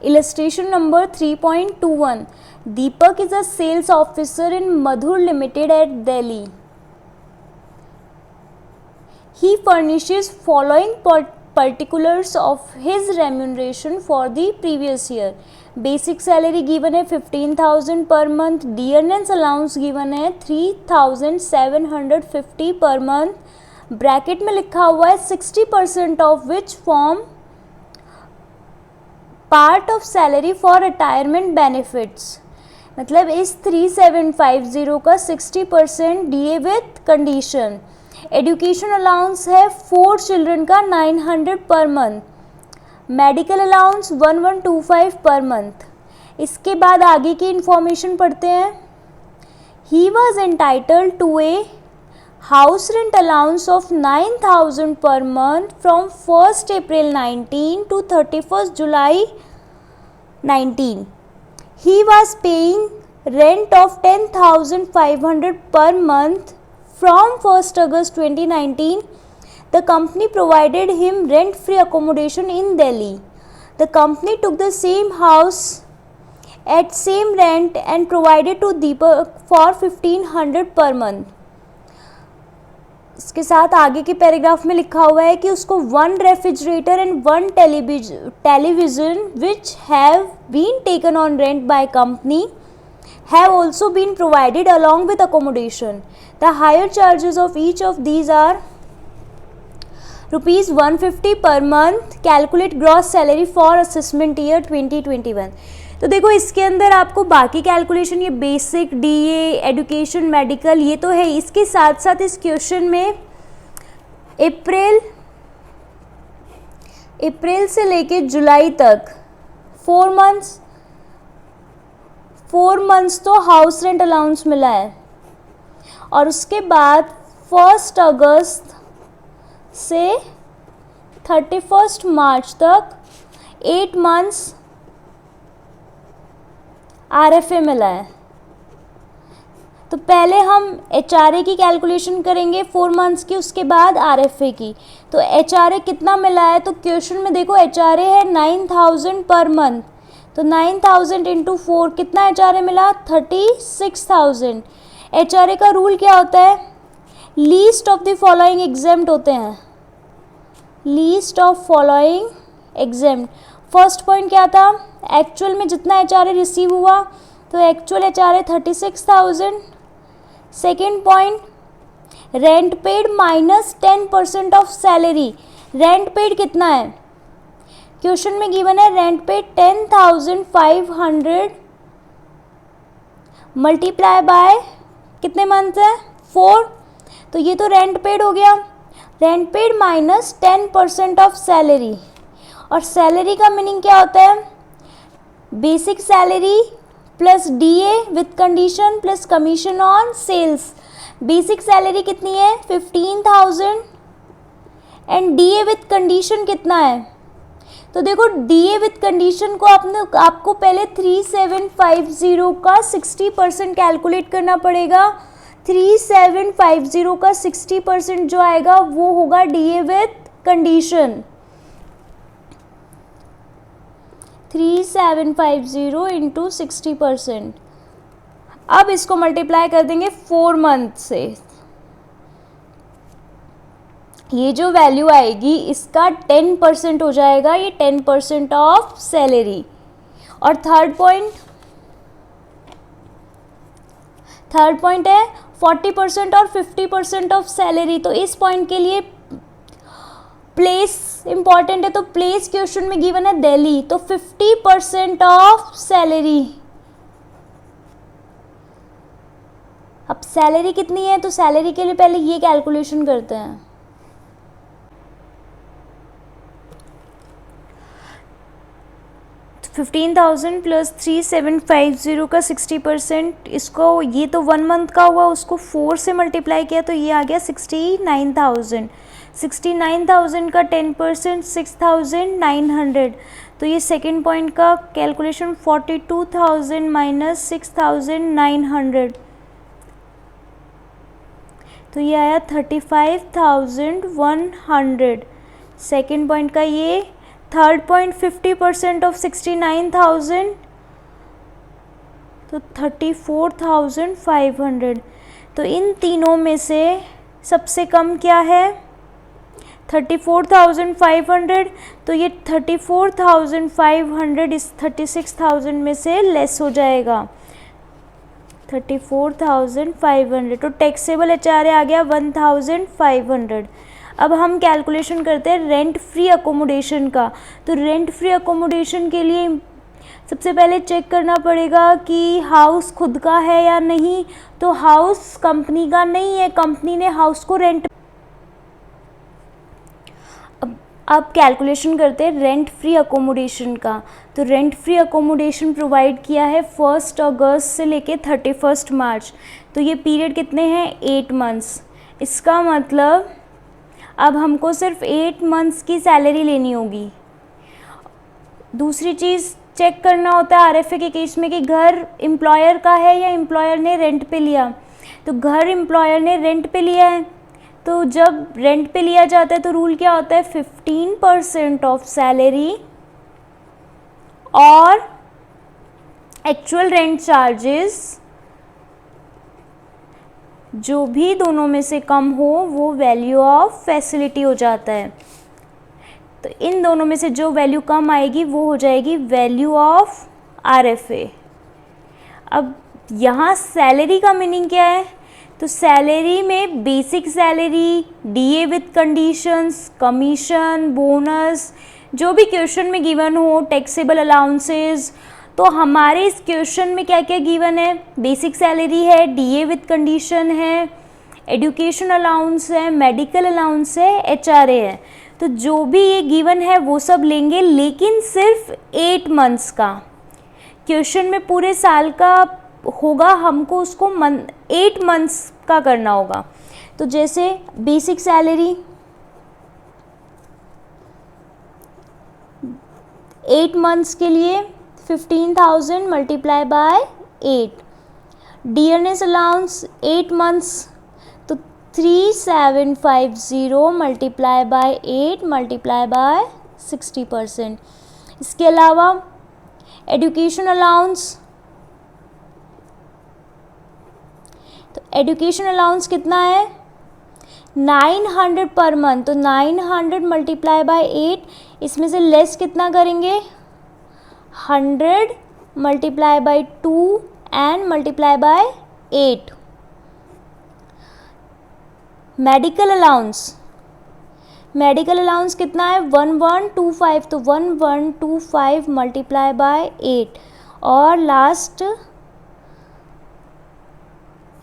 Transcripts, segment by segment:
Illustration number 3.21. Deepak is a sales officer in Madhur Limited at Delhi. He furnishes following particulars of his remuneration for the previous year. Basic salary given है 15,000 per month. Dearness allowance given है 3,750 per month. Bracket में लिखा हुआ है 60% of which form part of salary for retirement benefits. मतलब इस 3750 का 60% DA with condition. Education allowance है 4 चिल्ड्रन का 900 per month. Medical allowance 1125 per month. इसके बाद आगे की इंफॉर्मेशन पढ़ते हैं. He was entitled to a house rent allowance of 9,000 per month from 1st April 19 to 31st July 19. He was paying rent of 10,500 per month from 1st August 2019. The company provided him rent-free accommodation in Delhi. The company took the same house at same rent and provided to Deepak for 1,500 per month. इसके साथ आगे के paragraph में लिखा हुआ है कि उसको 1 refrigerator and 1 television which have been taken on rent by company have also been provided along with accommodation. The hire charges of each of these are rupees 150 per month. Calculate gross salary for assessment year 2021. तो देखो इसके अंदर आपको बाकी calculation, ये basic, DA, education, medical, ये तो है. इसके साथ साथ इस क्वेश्चन में अप्रैल से लेके जुलाई तक 4 मंथ्स तो हाउस रेंट अलाउंस मिला है. और उसके बाद 1 अगस्त से 31 मार्च तक 8 मंथ्स आरएफए मिला है. तो पहले हम एचआरए की कैलकुलेशन करेंगे 4 मंथ्स की, उसके बाद आरएफए की. तो एचआरए कितना मिला है, तो क्वेश्चन में देखो एचआरए है 9,000 पर मंथ. तो 9,000 इंटू 4 कितना एचआरए मिला, 36,000. एचआरए का रूल क्या होता है, least of the following exempt होते हैं. Least of following exempt. First point क्या था, एक्चुअल में जितना एचआरए रिसीव हुआ, तो actual HRA 36,000. Second point, rent paid minus 10% of salary. Rent paid कितना है, क्वेश्चन में गिवन है रेंट पेड 10,500 मल्टीप्लाई बाय कितने मंथ है, 4. तो ये तो रेंट पेड हो गया. Rent paid minus 10% of salary. और सैलरी का मीनिंग क्या होता है, basic salary plus DA with condition plus commission on sales. Basic salary कितनी है 15,000 एंड डीए विथ कंडीशन कितना है. तो देखो डीए विथ कंडीशन को आपको पहले 3750 का 60% कैलकुलेट करना पड़ेगा. 3750 का 60% जो आएगा वो होगा डीए विथ कंडीशन. 3750 इंटू 60%. अब इसको मल्टीप्लाई कर देंगे 4 मंथ से. ये जो वैल्यू आएगी इसका 10% हो जाएगा, ये 10% ऑफ सैलरी. और थर्ड पॉइंट है 40% और 50% ऑफ सैलरी. तो इस पॉइंट के लिए प्लेस इंपॉर्टेंट है, तो प्लेस क्वेश्चन में गिवन है दिल्ली, तो 50% ऑफ सैलरी. अब सैलरी कितनी है, तो सैलरी के लिए पहले ये कैलकुलेशन करते हैं. तो 15,000 प्लस 3750 का 60%, इसको ये तो 1 मंथ का हुआ, उसको 4 से मल्टीप्लाई किया तो ये आ गया 69,000. 69,000 का 10% 6,900. तो ये सेकेंड पॉइंट का कैलकुलेशन 42,000 माइनस 6,900, तो ये आया 35,100. सेकेंड पॉइंट का ये थर्ड पॉइंट 50% ऑफ 69,000, तो 34,500। तो इन तीनों में से सबसे कम क्या है? 34,500। तो ये 34,500 इस 36,000 में से लेस हो जाएगा, 34,500। तो टैक्सेबल एचआरए आ गया 1,500। अब हम कैलकुलेशन करते हैं रेंट फ्री अकोमोडेशन का। तो रेंट फ्री अकोमोडेशन के लिए सबसे पहले चेक करना पड़ेगा कि हाउस खुद का है या नहीं। तो हाउस कंपनी का नहीं है, कंपनी ने हाउस को रेंट। अब कैलकुलेशन करते हैं रेंट फ्री अकोमोडेशन का। तो रेंट फ्री अकोमोडेशन प्रोवाइड किया है 1 अगस्त से लेके 31 मार्च। तो ये पीरियड कितने हैं? 8 मंथ्स। इसका मतलब अब हमको सिर्फ 8 मंथ्स की सैलरी लेनी होगी। दूसरी चीज़ चेक करना होता है आरएफए के केस में कि घर एम्प्लॉयर का है या एम्प्लॉयर ने रेंट पे लिया। तो घर एम्प्लॉयर ने रेंट पे लिया है, तो जब रेंट पे लिया जाता है तो रूल क्या होता है? 15% ऑफ सैलरी और एक्चुअल रेंट चार्जेस, जो भी दोनों में से कम हो वो वैल्यू ऑफ फैसिलिटी हो जाता है। तो इन दोनों में से जो वैल्यू कम आएगी वो हो जाएगी वैल्यू ऑफ आरएफए। अब यहाँ सैलरी का मीनिंग क्या है? तो सैलरी में basic salary, DA with conditions, commission, bonus, जो भी क्वेश्चन में गिवन हो, टैक्सेबल अलाउंसेस। तो हमारे इस क्वेश्चन में क्या क्या गिवन है? बेसिक सैलरी है, डीए विथ कंडीशन है, एजुकेशन अलाउंस है, मेडिकल अलाउंस है, एचआरए है। तो जो भी ये गिवन है वो सब लेंगे, लेकिन सिर्फ 8 मंथ्स का। क्वेश्चन में पूरे साल का होगा, हमको उसको 8 मंथ्स का करना होगा। तो जैसे बेसिक सैलरी 8 मंथ्स के लिए 15,000 multiply by 8। Dearness allowance 8 months, तो 3750 मल्टीप्लाई बाय 8 मल्टीप्लाई बाय 60%। इसके अलावा एजुकेशन अलाउंस, तो एजुकेशन अलाउंस कितना है? 900 पर मंथ। तो 900 मल्टीप्लाई बाय 8, इसमें से लेस कितना करेंगे? 100 multiply by 2 and multiply by 8। Medical allowance, medical allowance कितना है? 1125। तो 1125 मल्टीप्लाई बाय 8। और लास्ट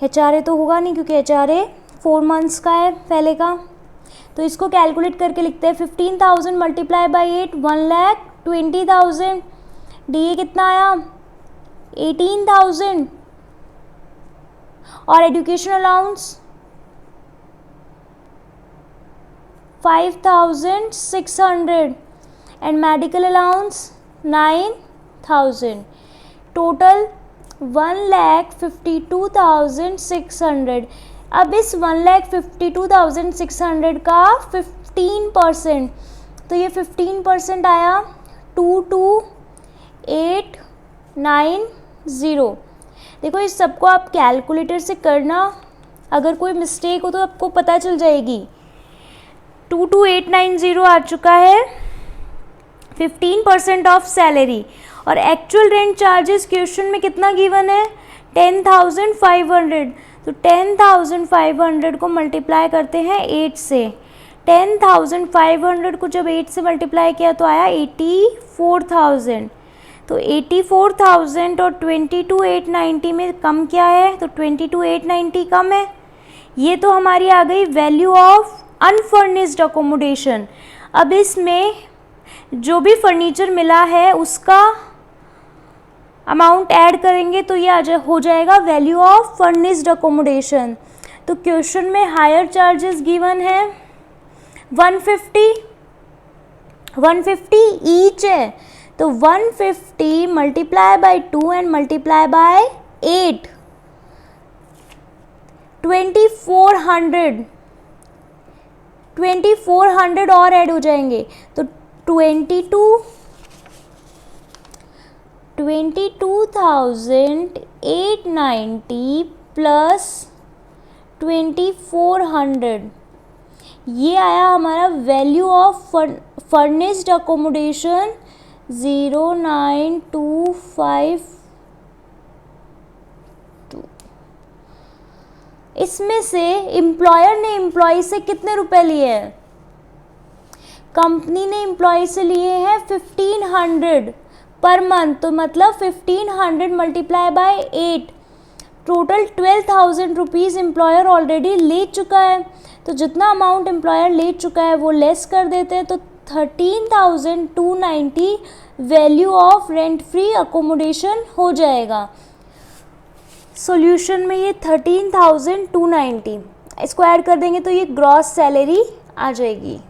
एचआरए तो होगा नहीं क्योंकि एचआरए 4 मंथ्स का है पहले का। तो इसको कैलकुलेट करके लिखते हैं 15,000 मल्टीप्लाई बाई 8, 1,20,000। डीए कितना आया? 18,000। और education allowance 5,600 and medical allowance 9,000। Total 1,52,600। अब इस 1,52,600 का 15%, तो ये 15% आया 22,890। देखो इस सबको आप कैलकुलेटर से करना, अगर कोई मिस्टेक हो तो आपको पता चल जाएगी। 22,890 आ चुका है 15% ऑफ सैलरी। और एक्चुअल रेंट चार्जेस क्वेश्चन में कितना गिवन है? 10,500। तो 10,500 को मल्टीप्लाई करते हैं 8 से। 10,500 को जब 8 से मल्टीप्लाई किया तो आया 84,000। तो 84,000 और 22,890 में कम क्या है? तो 22,890 कम है। ये तो हमारी आ गई वैल्यू ऑफ अनफर्निश्ड अकोमोडेशन। अब इसमें जो भी फर्नीचर मिला है उसका अमाउंट ऐड करेंगे तो ये हो जाएगा वैल्यू ऑफ फर्निश्ड अकोमोडेशन। तो क्वेश्चन में हायर चार्जेस गिवन है 150 ईच है। तो 150 multiply by 2 and multiply by 8, 2400 और ऐड हो जाएंगे। तो 22,890 प्लस 2,400, ये आया हमारा वैल्यू ऑफ फर्निश्ड अकोमोडेशन 0,925। इसमें से एम्प्लॉयर ने एम्प्लॉय से कितने रुपए लिए हैं? कंपनी ने एम्प्लॉय से लिए हैं 1500 पर मंथ, तो मतलब 1500 multiply by 8, total 12,000 rupees employer already ले चुका है। तो जितना अमाउंट एम्प्लॉयर ले चुका है वो लेस कर देते हैं, तो 13,290 value of rent free accommodation हो जाएगा। सॉल्यूशन में ये 13,290, इसको ऐड कर देंगे तो ये ग्रॉस सैलरी आ जाएगी।